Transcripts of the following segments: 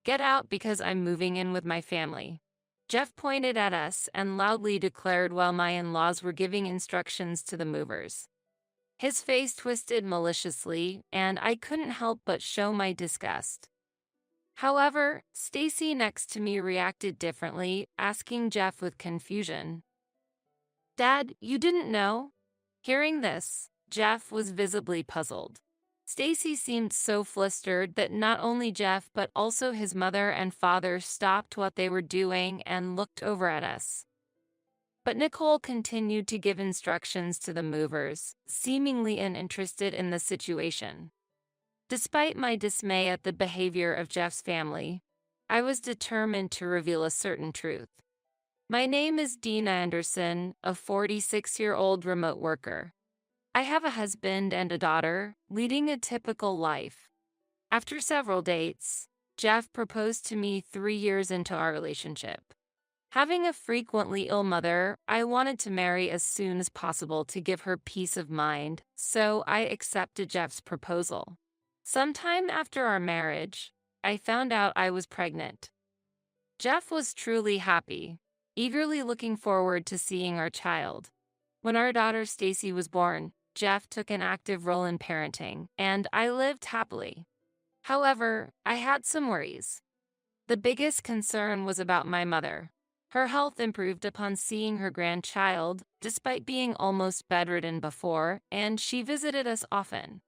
Get out because I'm moving in with my family. Jeff pointed at us and loudly declared while my in-laws were giving instructions to the movers. His face twisted maliciously, and I couldn't help but show my disgust. However, Stacy next to me reacted differently, asking Jeff with confusion, "Dad, you didn't know?" Hearing this, Jeff was visibly puzzled. Stacy seemed so flustered that not only Jeff but also his mother and father stopped what they were doing and looked over at us. But Nicole continued to give instructions to the movers, seemingly uninterested in the situation. Despite my dismay at the behavior of Jeff's family, I was determined to reveal a certain truth. My name is Dina Anderson, a 46-year-old remote worker. I have a husband and a daughter, leading a typical life. After several dates, Jeff proposed to me 3 years into our relationship. Having a frequently ill mother, I wanted to marry as soon as possible to give her peace of mind, so I accepted Jeff's proposal. Sometime after our marriage, I found out I was pregnant. Jeff was truly happy, eagerly looking forward to seeing our child. When our daughter Stacy was born, Jeff took an active role in parenting, and I lived happily. However, I had some worries. The biggest concern was about my mother. Her health improved upon seeing her grandchild, despite being almost bedridden before, and she visited us often.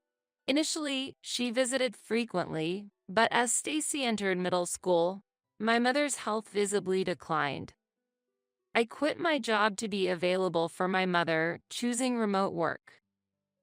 Initially, she visited frequently, but as Stacy entered middle school, my mother's health visibly declined. I quit my job to be available for my mother, choosing remote work.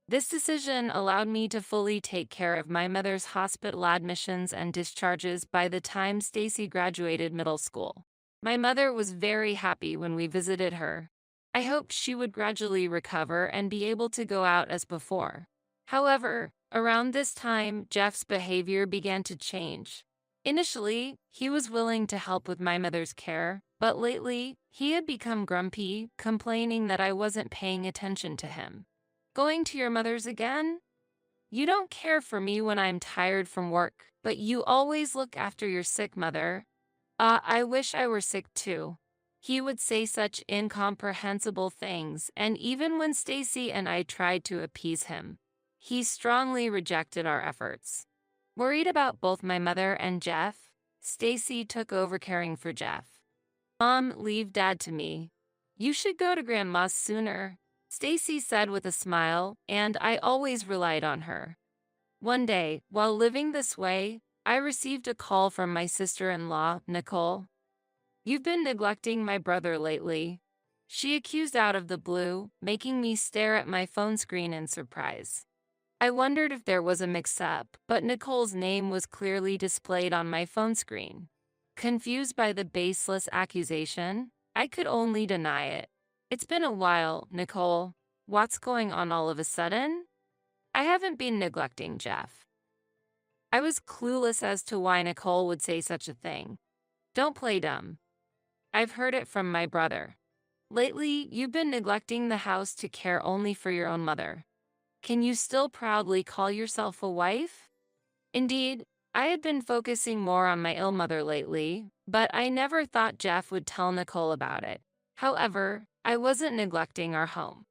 This decision allowed me to fully take care of my mother's hospital admissions and discharges by the time Stacy graduated middle school. My mother was very happy when we visited her. I hoped she would gradually recover and be able to go out as before. However, around this time, Jeff's behavior began to change. Initially, he was willing to help with my mother's care, but lately, he had become grumpy, complaining that I wasn't paying attention to him. "Going to your mother's again? You don't care for me when I'm tired from work, but you always look after your sick mother. I wish I were sick too." He would say such incomprehensible things, and even when Stacy and I tried to appease him, he strongly rejected our efforts. Worried about both my mother and Jeff, Stacy took over caring for Jeff. "Mom, leave Dad to me. You should go to Grandma's sooner," Stacy said with a smile, and I always relied on her. One day, while living this way, I received a call from my sister-in-law, Nicole. "You've been neglecting my brother lately," she accused out of the blue, making me stare at my phone screen in surprise. I wondered if there was a mix-up, but Nicole's name was clearly displayed on my phone screen. Confused by the baseless accusation, I could only deny it. "It's been a while, Nicole. What's going on all of a sudden?" "I haven't been neglecting Jeff." I was clueless as to why Nicole would say such a thing. "Don't play dumb. I've heard it from my brother. Lately, you've been neglecting the house to care only for your own mother. Can you still proudly call yourself a wife?" Indeed, I had been focusing more on my ill mother lately, but I never thought Jeff would tell Nicole about it. However, I wasn't neglecting our home.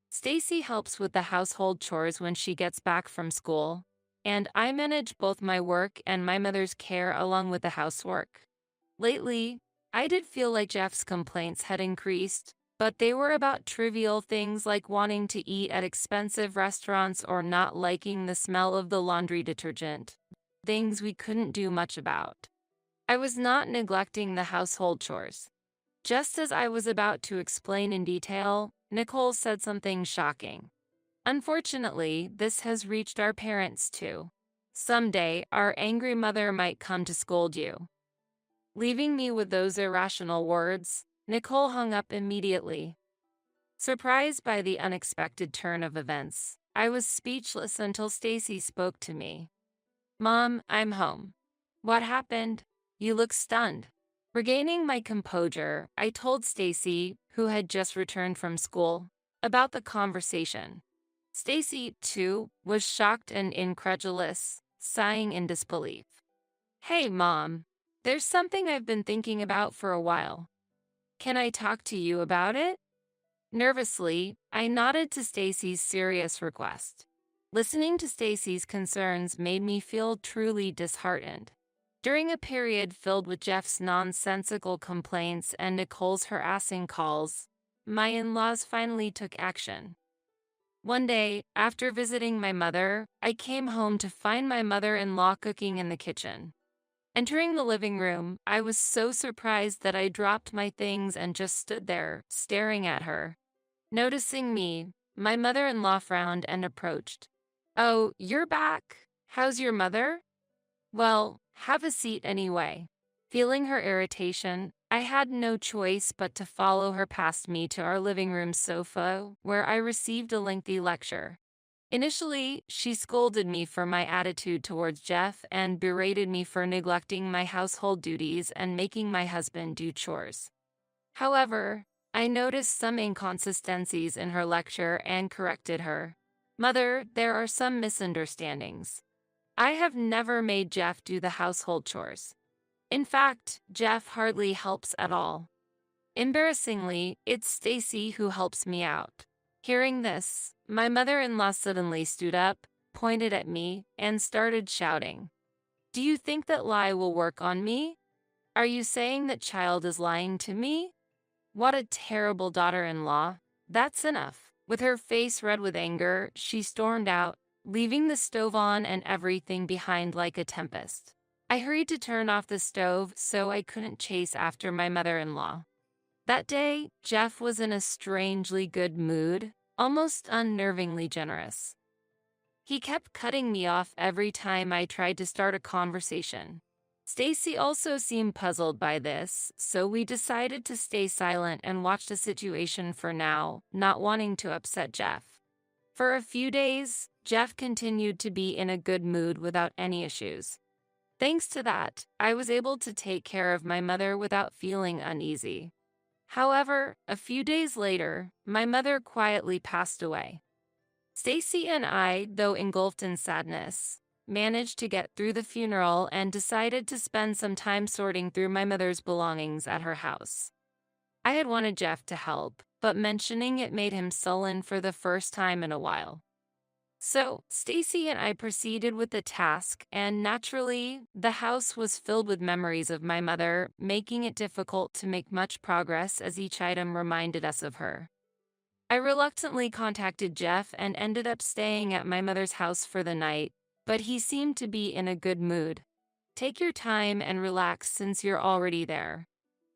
Stacy helps with the household chores when she gets back from school, and I manage both my work and my mother's care along with the housework. Lately, I did feel like Jeff's complaints had increased, but they were about trivial things like wanting to eat at expensive restaurants or not liking the smell of the laundry detergent, things we couldn't do much about. I was not neglecting the household chores. Just as I was about to explain in detail, Nicole said something shocking. "Unfortunately, this has reached our parents too. Someday, our angry mother might come to scold you." Leaving me with those irrational words, Nicole hung up immediately. Surprised by the unexpected turn of events, I was speechless until Stacy spoke to me. "Mom, I'm home." "What happened? You look stunned." Regaining my composure, I told Stacy, who had just returned from school, about the conversation. Stacy, too, was shocked and incredulous, sighing in disbelief. "Hey, Mom. There's something I've been thinking about for a while. Can I talk to you about it? Nervously, I nodded to Stacy's serious request. Listening to Stacy's concerns made me feel truly disheartened. During a period filled with Jeff's nonsensical complaints and Nicole's harassing calls, my in-laws finally took action. One day, after visiting my mother, I came home to find my mother-in-law cooking in the kitchen. Entering the living room, I was so surprised that I dropped my things and just stood there, staring at her. Noticing me, my mother-in-law frowned and approached. "Oh, you're back. How's your mother?" "Well, have a seat anyway." Feeling her irritation, I had no choice but to follow her past me to our living room sofa, where I received a lengthy lecture. Initially, she scolded me for my attitude towards Jeff and berated me for neglecting my household duties and making my husband do chores. However, I noticed some inconsistencies in her lecture and corrected her. "Mother, there are some misunderstandings. I have never made Jeff do the household chores. In fact, Jeff hardly helps at all. Embarrassingly, it's Stacy who helps me out." Hearing this, my mother-in-law suddenly stood up, pointed at me, and started shouting. "Do you think that lie will work on me? Are you saying that child is lying to me? What a terrible daughter-in-law. That's enough." With her face red with anger, she stormed out, leaving the stove on and everything behind like a tempest. I hurried to turn off the stove so I couldn't chase after my mother-in-law. That day, Jeff was in a strangely good mood, almost unnervingly generous. He kept cutting me off every time I tried to start a conversation. Stacy also seemed puzzled by this, so we decided to stay silent and watch the situation for now, not wanting to upset Jeff. For a few days, Jeff continued to be in a good mood without any issues. Thanks to that, I was able to take care of my mother without feeling uneasy. However, a few days later, my mother quietly passed away. Stacy and I, though engulfed in sadness, managed to get through the funeral and decided to spend some time sorting through my mother's belongings at her house. I had wanted Jeff to help, but mentioning it made him sullen for the first time in a while. So, Stacy and I proceeded with the task, and naturally, the house was filled with memories of my mother, making it difficult to make much progress as each item reminded us of her. I reluctantly contacted Jeff and ended up staying at my mother's house for the night, but he seemed to be in a good mood. "Take your time and relax since you're already there,"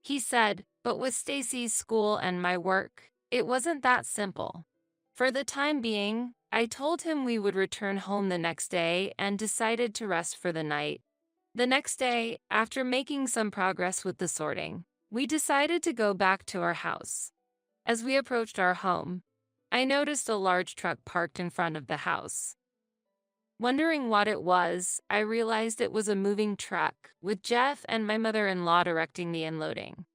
he said, but with Stacy's school and my work, it wasn't that simple. For the time being, I told him we would return home the next day and decided to rest for the night. The next day, after making some progress with the sorting, we decided to go back to our house. As we approached our home, I noticed a large truck parked in front of the house. Wondering what it was, I realized it was a moving truck, with Jeff and my mother-in-law directing the unloading.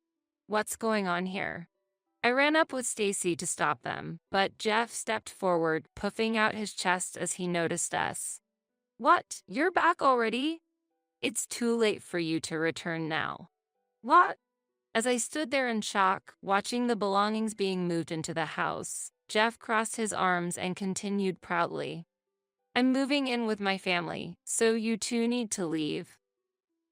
"What's going on here?" I ran up with Stacy to stop them, but Jeff stepped forward, puffing out his chest as he noticed us. "What, you're back already? It's too late for you to return now." "What?" As I stood there in shock, watching the belongings being moved into the house, Jeff crossed his arms and continued proudly. "I'm moving in with my family, so you two need to leave."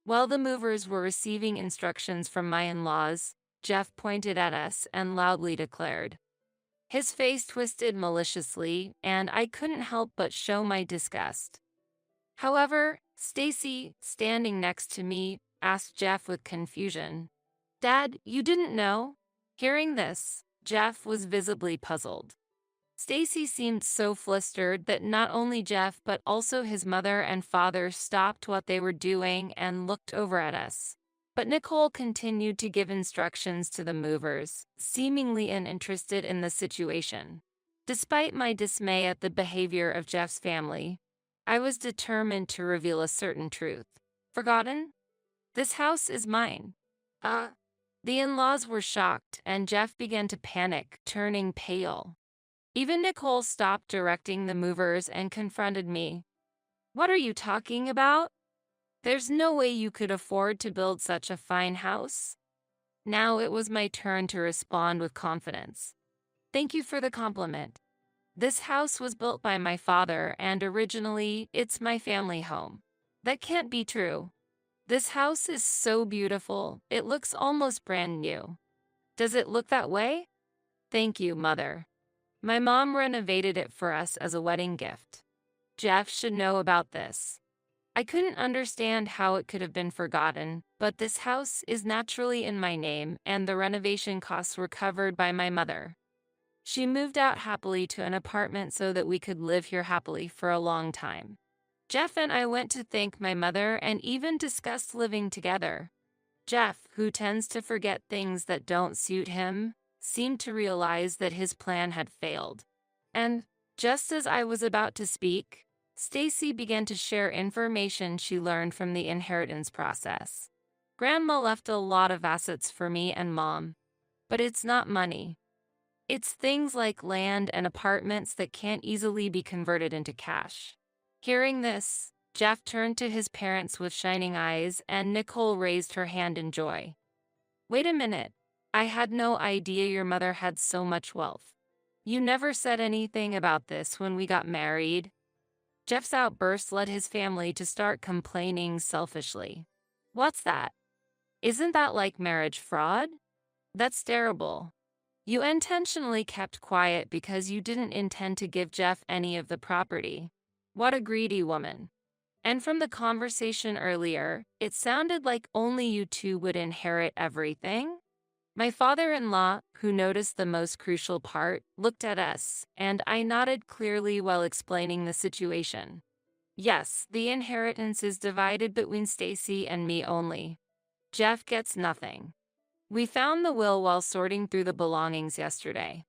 While the movers were receiving instructions from my in-laws, Jeff pointed at us and loudly declared. His face twisted maliciously, and I couldn't help but show my disgust. However, Stacy, standing next to me, asked Jeff with confusion, "Dad, you didn't know?" Hearing this, Jeff was visibly puzzled. Stacy seemed so flustered that not only Jeff but also his mother and father stopped what they were doing and looked over at us. But Nicole continued to give instructions to the movers, seemingly uninterested in the situation. Despite my dismay at the behavior of Jeff's family, I was determined to reveal a certain truth. "Forgotten? This house is mine." The in-laws were shocked, and Jeff began to panic, turning pale. Even Nicole stopped directing the movers and confronted me. "What are you talking about? There's no way you could afford to build such a fine house. Now it was my turn to respond with confidence. Thank you for the compliment. This house was built by my father, and originally, it's my family home. That can't be true. This house is so beautiful, it looks almost brand new. Does it look that way? Thank you, Mother. My mom renovated it for us as a wedding gift. Jeff should know about this. I couldn't understand how it could have been forgotten, but this house is naturally in my name, and the renovation costs were covered by my mother. She moved out happily to an apartment so that we could live here happily for a long time. Jeff and I went to thank my mother and even discussed living together. Jeff, who tends to forget things that don't suit him, seemed to realize that his plan had failed. And, just as I was about to speak, Stacy began to share information she learned from the inheritance process. Grandma left a lot of assets for me and Mom. But it's not money. It's things like land and apartments that can't easily be converted into cash. Hearing this, Jeff turned to his parents with shining eyes, and Nicole raised her hand in joy. Wait a minute. I had no idea your mother had so much wealth. You never said anything about this when we got married. Jeff's outburst led his family to start complaining selfishly. What's that? Isn't that like marriage fraud? That's terrible. You intentionally kept quiet because you didn't intend to give Jeff any of the property. What a greedy woman. And from the conversation earlier, it sounded like only you two would inherit everything. My father-in-law, who noticed the most crucial part, looked at us, and I nodded clearly while explaining the situation. Yes, the inheritance is divided between Stacy and me only. Jeff gets nothing. We found the will while sorting through the belongings yesterday.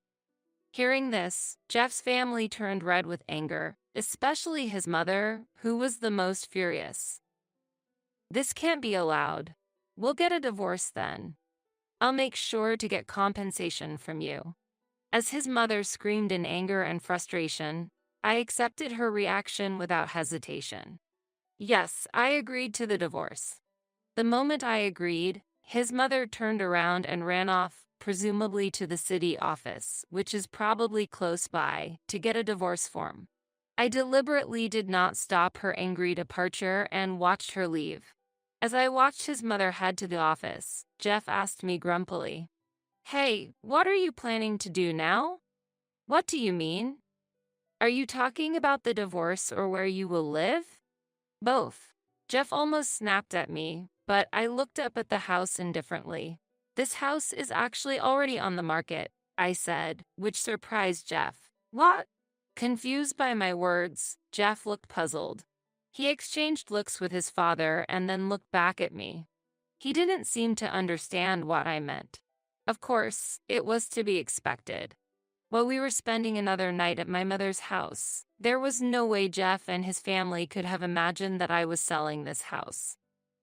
Hearing this, Jeff's family turned red with anger, especially his mother, who was the most furious. This can't be allowed. We'll get a divorce then. I'll make sure to get compensation from you. As his mother screamed in anger and frustration, I accepted her reaction without hesitation. Yes, I agreed to the divorce. The moment I agreed, his mother turned around and ran off, presumably to the city office, which is probably close by, to get a divorce form. I deliberately did not stop her angry departure and watched her leave. As I watched his mother head to the office, Jeff asked me grumpily, "Hey, what are you planning to do now?" "What do you mean? Are you talking about the divorce or where you will live?" "Both." Jeff almost snapped at me, but I looked up at the house indifferently. "This house is actually already on the market," I said, which surprised Jeff. "What?" Confused by my words, Jeff looked puzzled. He exchanged looks with his father and then looked back at me. He didn't seem to understand what I meant. Of course, it was to be expected. While we were spending another night at my mother's house, there was no way Jeff and his family could have imagined that I was selling this house.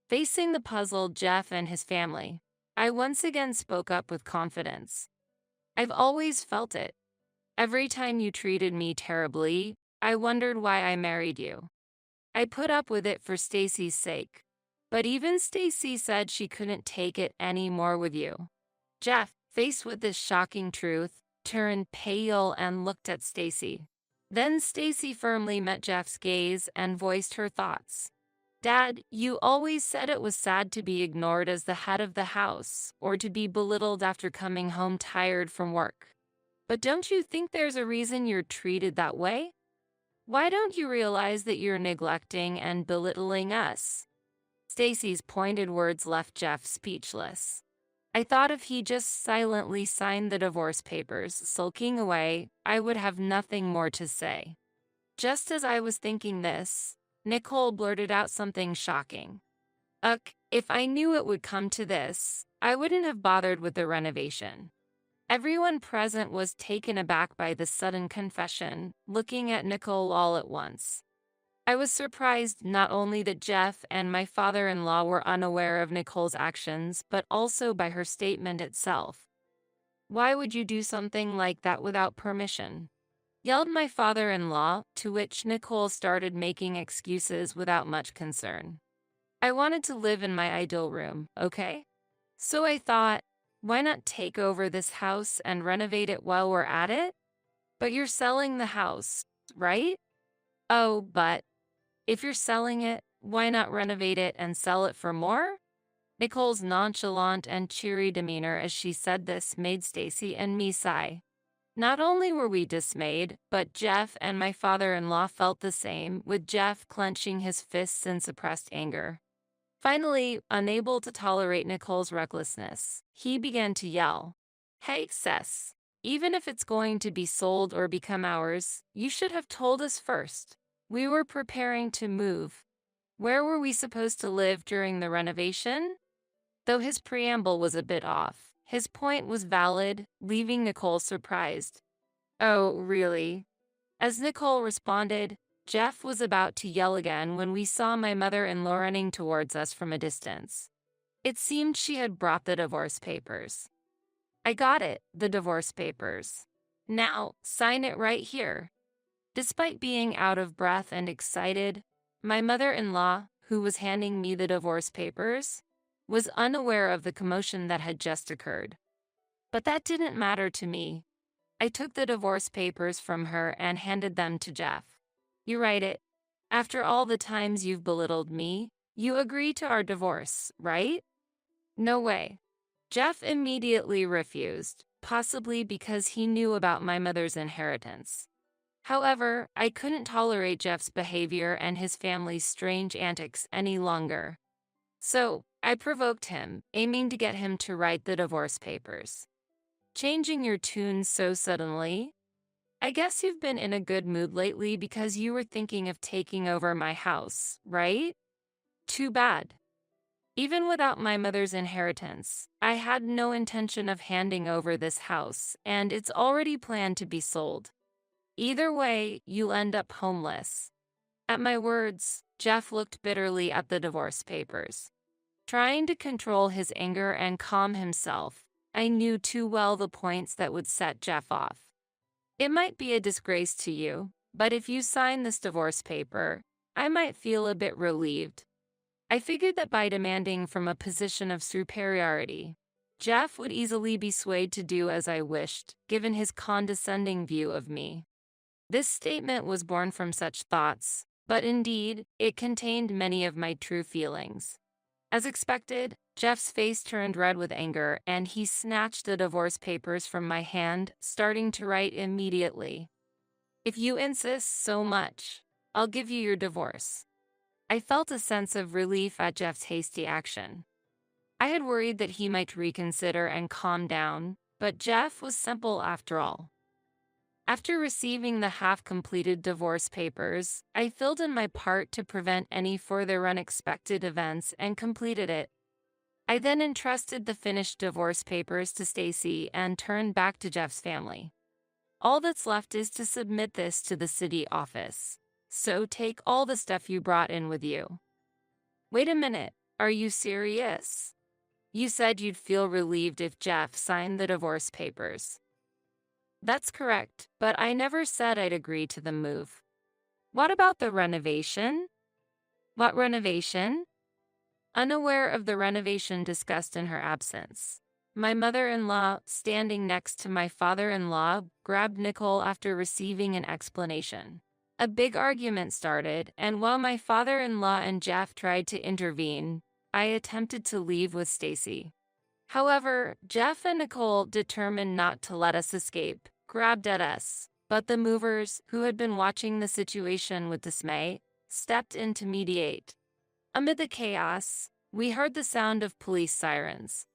Facing the puzzled Jeff and his family, I once again spoke up with confidence. "I've always felt it. Every time you treated me terribly, I wondered why I married you. I put up with it for Stacy's sake. But even Stacy said she couldn't take it anymore with you." Jeff, faced with this shocking truth, turned pale and looked at Stacy. Then Stacy firmly met Jeff's gaze and voiced her thoughts. "Dad, you always said it was sad to be ignored as the head of the house, or to be belittled after coming home tired from work. But don't you think there's a reason you're treated that way? Why don't you realize that you're neglecting and belittling us?" Stacy's pointed words left Jeff speechless. I thought if he just silently signed the divorce papers, sulking away, I would have nothing more to say. Just as I was thinking this, Nicole blurted out something shocking. If I knew it would come to this, I wouldn't have bothered with the renovation." Everyone present was taken aback by the sudden confession, looking at Nicole all at once. I was surprised not only that Jeff and my father-in-law were unaware of Nicole's actions, but also by her statement itself. "Why would you do something like that without permission?" yelled my father-in-law, to which Nicole started making excuses without much concern. I wanted to live in my ideal room, okay? So I thought, why not take over this house and renovate it while we're at it? But you're selling the house, right? Oh, but if you're selling it, why not renovate it and sell it for more? Nicole's nonchalant and cheery demeanor as she said this made Stacy and me sigh. Not only were we dismayed, but Jeff and my father-in-law felt the same, with Jeff clenching his fists in suppressed anger. Finally, unable to tolerate Nicole's recklessness, he began to yell, "Hey, Cess, even if it's going to be sold or become ours, you should have told us first. We were preparing to move. Where were we supposed to live during the renovation?" Though his preamble was a bit off, his point was valid, leaving Nicole surprised. "Oh, really?" As Nicole responded, Jeff was about to yell again when we saw my mother-in-law running towards us from a distance. It seemed she had brought the divorce papers. "I got it, the divorce papers. Now, sign it right here." Despite being out of breath and excited, my mother-in-law, who was handing me the divorce papers, was unaware of the commotion that had just occurred. But that didn't matter to me. I took the divorce papers from her and handed them to Jeff. "You write it. After all the times you've belittled me, you agree to our divorce, right?" "No way." Jeff immediately refused, possibly because he knew about my mother's inheritance. However, I couldn't tolerate Jeff's behavior and his family's strange antics any longer. So, I provoked him, aiming to get him to write the divorce papers. "Changing your tune so suddenly? I guess you've been in a good mood lately because you were thinking of taking over my house, right? Too bad." Even without my mother's inheritance, I had no intention of handing over this house, and it's already planned to be sold. Either way, you'll end up homeless. At my words, Jeff looked bitterly at the divorce papers. Trying to control his anger and calm himself, I knew too well the points that would set Jeff off. "It might be a disgrace to you, but if you sign this divorce paper, I might feel a bit relieved." I figured that by demanding from a position of superiority, Jeff would easily be swayed to do as I wished, given his condescending view of me. This statement was born from such thoughts, but indeed, it contained many of my true feelings. As expected, Jeff's face turned red with anger, and he snatched the divorce papers from my hand, starting to write immediately. "If you insist so much, I'll give you your divorce." I felt a sense of relief at Jeff's hasty action. I had worried that he might reconsider and calm down, but Jeff was simple after all. After receiving the half-completed divorce papers, I filled in my part to prevent any further unexpected events and completed it. I then entrusted the finished divorce papers to Stacy and turned back to Jeff's family. "All that's left is to submit this to the city office. So take all the stuff you brought in with you." "Wait a minute, are you serious? You said you'd feel relieved if Jeff signed the divorce papers." "That's correct, but I never said I'd agree to the move." "What about the renovation?" "What renovation?" Unaware of the renovation discussed in her absence, my mother-in-law, standing next to my father-in-law, grabbed Nicole after receiving an explanation. A big argument started, and while my father-in-law and Jeff tried to intervene, I attempted to leave with Stacy. However, Jeff and Nicole, determined not to let us escape, grabbed at us, but the movers, who had been watching the situation with dismay, stepped in to mediate. Amid the chaos, we heard the sound of police sirens.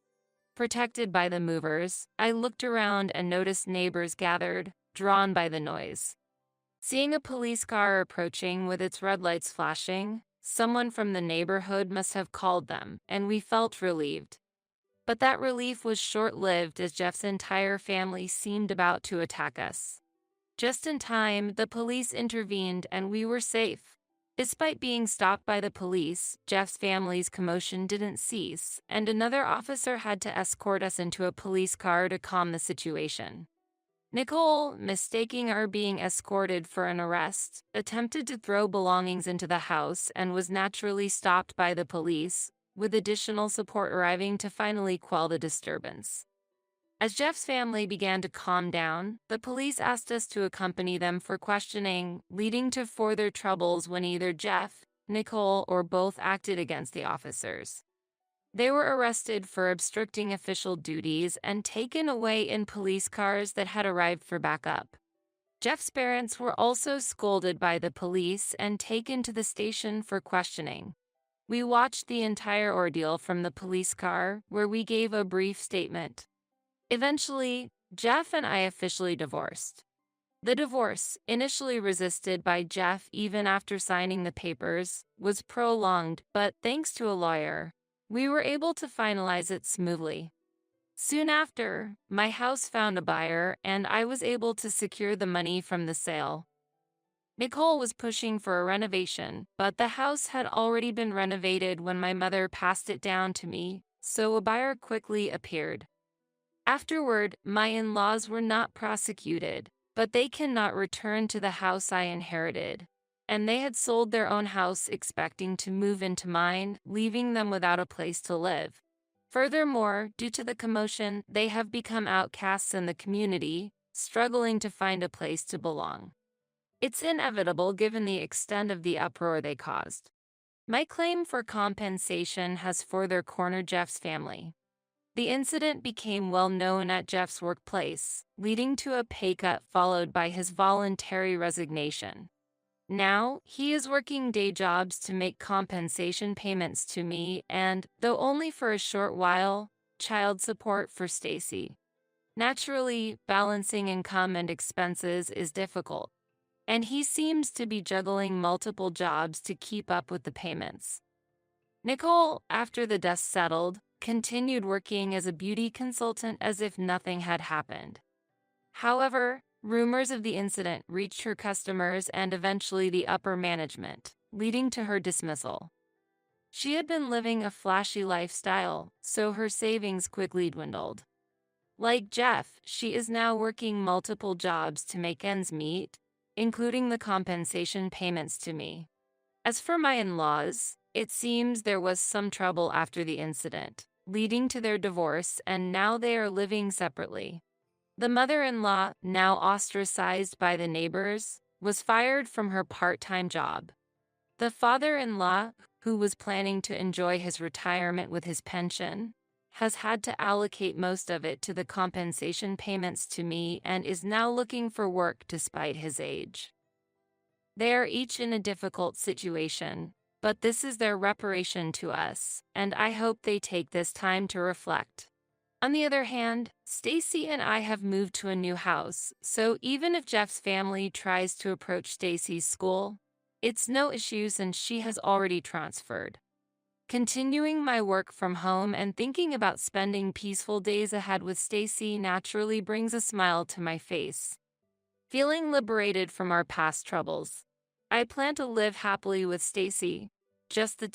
Protected by the movers, I looked around and noticed neighbors gathered, drawn by the noise. Seeing a police car approaching with its red lights flashing, someone from the neighborhood must have called them, and we felt relieved. But that relief was short-lived as Jeff's entire family seemed about to attack us. Just in time, the police intervened and we were safe. Despite being stopped by the police, Jeff's family's commotion didn't cease, and another officer had to escort us into a police car to calm the situation. Nicole, mistaking our being escorted for an arrest, attempted to throw belongings into the house and was naturally stopped by the police, with additional support arriving to finally quell the disturbance. As Jeff's family began to calm down, the police asked us to accompany them for questioning, leading to further troubles when either Jeff, Nicole, or both acted against the officers. They were arrested for obstructing official duties and taken away in police cars that had arrived for backup. Jeff's parents were also scolded by the police and taken to the station for questioning. We watched the entire ordeal from the police car, where we gave a brief statement. Eventually, Jeff and I officially divorced. The divorce, initially resisted by Jeff even after signing the papers, was prolonged, but thanks to a lawyer, we were able to finalize it smoothly. Soon after, my house found a buyer and I was able to secure the money from the sale. Nicole was pushing for a renovation, but the house had already been renovated when my mother passed it down to me, so a buyer quickly appeared. Afterward, my in-laws were not prosecuted, but they cannot return to the house I inherited, and they had sold their own house expecting to move into mine, leaving them without a place to live. Furthermore, due to the commotion, they have become outcasts in the community, struggling to find a place to belong. It's inevitable given the extent of the uproar they caused. My claim for compensation has further cornered Jeff's family. The incident became well known at Jeff's workplace, leading to a pay cut followed by his voluntary resignation. Now, he is working day jobs to make compensation payments to me and, though only for a short while, child support for Stacy. Naturally, balancing income and expenses is difficult, and he seems to be juggling multiple jobs to keep up with the payments. Nicole, after the dust settled, continued working as a beauty consultant as if nothing had happened. However, rumors of the incident reached her customers and eventually the upper management, leading to her dismissal. She had been living a flashy lifestyle, so her savings quickly dwindled. Like Jeff, she is now working multiple jobs to make ends meet, including the compensation payments to me. As for my in-laws, it seems there was some trouble after the incident, leading to their divorce, and now they are living separately. The mother-in-law, now ostracized by the neighbors, was fired from her part-time job. The father-in-law, who was planning to enjoy his retirement with his pension, has had to allocate most of it to the compensation payments to me and is now looking for work despite his age. They are each in a difficult situation, but this is their reparation to us, and I hope they take this time to reflect. On the other hand, Stacy and I have moved to a new house, so even if Jeff's family tries to approach Stacy's school, it's no issue since she has already transferred. Continuing my work from home and thinking about spending peaceful days ahead with Stacy naturally brings a smile to my face. Feeling liberated from our past troubles, I plan to live happily with Stacy, just the